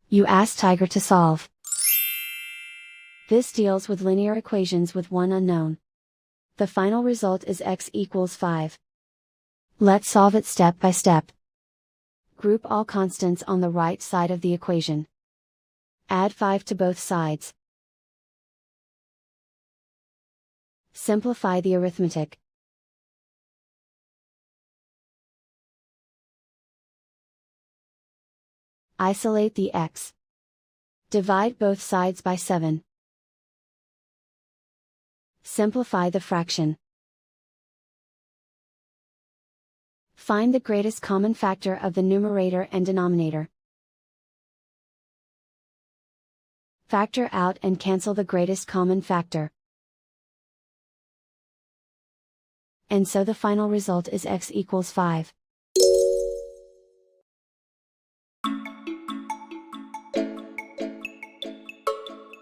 You ask Tiger to solve. This deals with linear equations with one unknown. The final result is x equals 5. Let's solve it step by step. Group all constants on the right side of the equation. Add 5 to both sides. Simplify the arithmetic. Isolate the x. Divide both sides by 7. Simplify the fraction. Find the greatest common factor of the numerator and denominator. Factor out and cancel the greatest common factor. And so the final result is x equals 5.